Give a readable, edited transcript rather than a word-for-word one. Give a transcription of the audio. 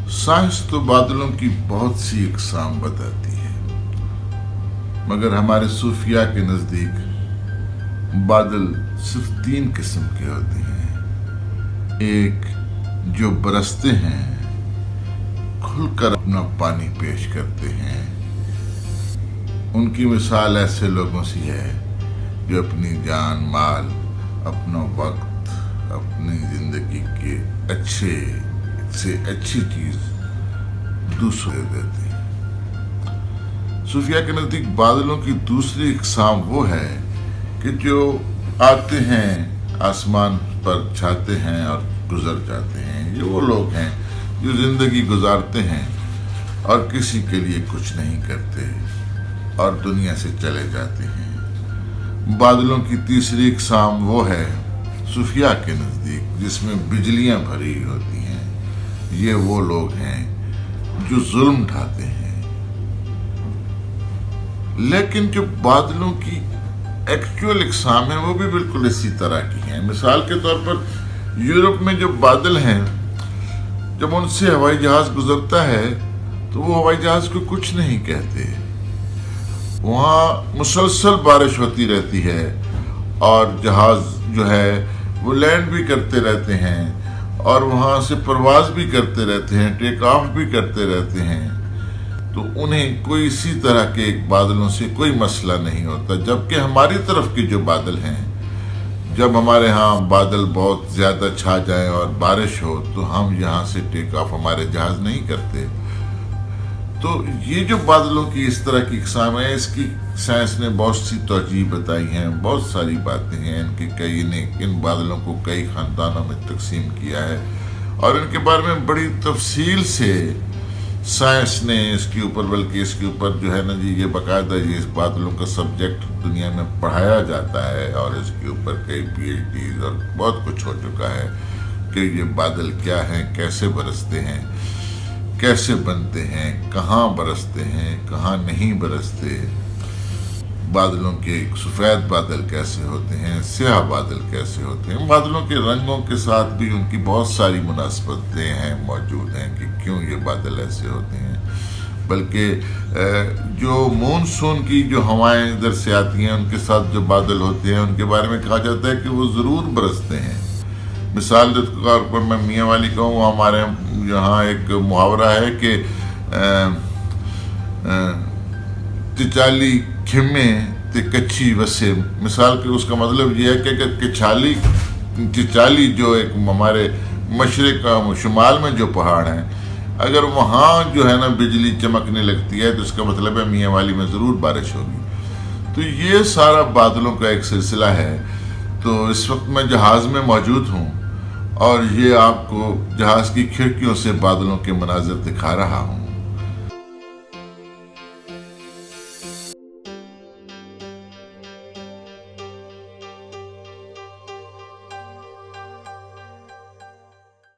Science تو بادلوں کی بہت سی اقسام بتاتی ہے، مگر ہمارے صوفیاء کے نزدیک بادل صرف 3 قسم کے ہوتے ہیں۔ ایک جو برستے ہیں، کھل کر اپنا پانی پیش کرتے ہیں، ان کی مثال ایسے لوگوں سی ہے جو اپنی جان مال، اپنا وقت، اپنی زندگی کے اچھے سے اچھی چیز دوسرے دیتے ہیں۔ صوفیاء کے نزدیک بادلوں کی دوسری اقسام وہ ہے کہ جو آتے ہیں، آسمان پر چھاتے ہیں اور گزر جاتے ہیں۔ یہ وہ لوگ ہیں جو زندگی گزارتے ہیں اور کسی کے لیے کچھ نہیں کرتے اور دنیا سے چلے جاتے ہیں۔ بادلوں کی تیسری اقسام وہ ہے صوفیاء کے نزدیک جس میں بجلیاں بھری ہوتی ہیں۔ یہ وہ لوگ ہیں جو ظلم ڈھاتے ہیں۔ لیکن جو بادلوں کی ایکچوئل اقسام ہیں وہ بھی بالکل اسی طرح کی ہیں۔ مثال کے طور پر یورپ میں جو بادل ہیں، جب ان سے ہوائی جہاز گزرتا ہے تو وہ ہوائی جہاز کو کچھ نہیں کہتے۔ وہاں مسلسل بارش ہوتی رہتی ہے اور جہاز جو ہے وہ لینڈ بھی کرتے رہتے ہیں اور وہاں سے پرواز بھی کرتے رہتے ہیں، ٹیک آف بھی کرتے رہتے ہیں، تو انہیں کوئی اسی طرح کے بادلوں سے کوئی مسئلہ نہیں ہوتا۔ جبکہ ہماری طرف کے جو بادل ہیں، جب ہمارے ہاں بادل بہت زیادہ چھا جائیں اور بارش ہو تو ہم یہاں سے ٹیک آف ہمارے جہاز نہیں کرتے۔ تو یہ جو بادلوں کی اس طرح کی اقسام ہے، اس کی سائنس نے بہت سی توجہ بتائی ہیں، بہت ساری باتیں ہیں۔ ان بادلوں کو کئی خاندانوں میں تقسیم کیا ہے اور ان کے بارے میں بڑی تفصیل سے سائنس نے اس کے اوپر، بلکہ اس کے اوپر جو ہے نا جی، یہ باقاعدہ یہ اس بادلوں کا سبجیکٹ دنیا میں پڑھایا جاتا ہے اور اس کے اوپر کئی PhDs اور بہت کچھ ہو چکا ہے کہ یہ بادل کیا ہیں، کیسے برستے ہیں، کیسے بنتے ہیں، کہاں برستے ہیں، کہاں نہیں برستے، بادلوں کے سفید بادل کیسے ہوتے ہیں، سیاہ بادل کیسے ہوتے ہیں۔ بادلوں کے رنگوں کے ساتھ بھی ان کی بہت ساری مناسبتیں ہیں، موجود ہیں کہ کیوں یہ بادل ایسے ہوتے ہیں۔ بلکہ جو مونسون کی جو ہوائیں ادھر سے آتی ہیں، ان کے ساتھ جو بادل ہوتے ہیں ان کے بارے میں کہا جاتا ہے کہ وہ ضرور برستے ہیں۔ مثال کے طور پر میں میاں والی کہوں، ہمارے یہاں ایک محاورہ ہے کہ چچالی کھمے تے کچھی وسے۔ مثال کہ اس کا مطلب یہ ہے کہ اگر چچالی جو ایک ہمارے مشرق شمال میں جو پہاڑ ہیں، اگر وہاں جو ہے نا بجلی چمکنے لگتی ہے تو اس کا مطلب ہے میاں والی میں ضرور بارش ہوگی۔ تو یہ سارا بادلوں کا ایک سلسلہ ہے۔ تو اس وقت میں جہاز میں موجود ہوں اور یہ آپ کو جہاز کی کھڑکیوں سے بادلوں کے مناظر دکھا رہا ہوں۔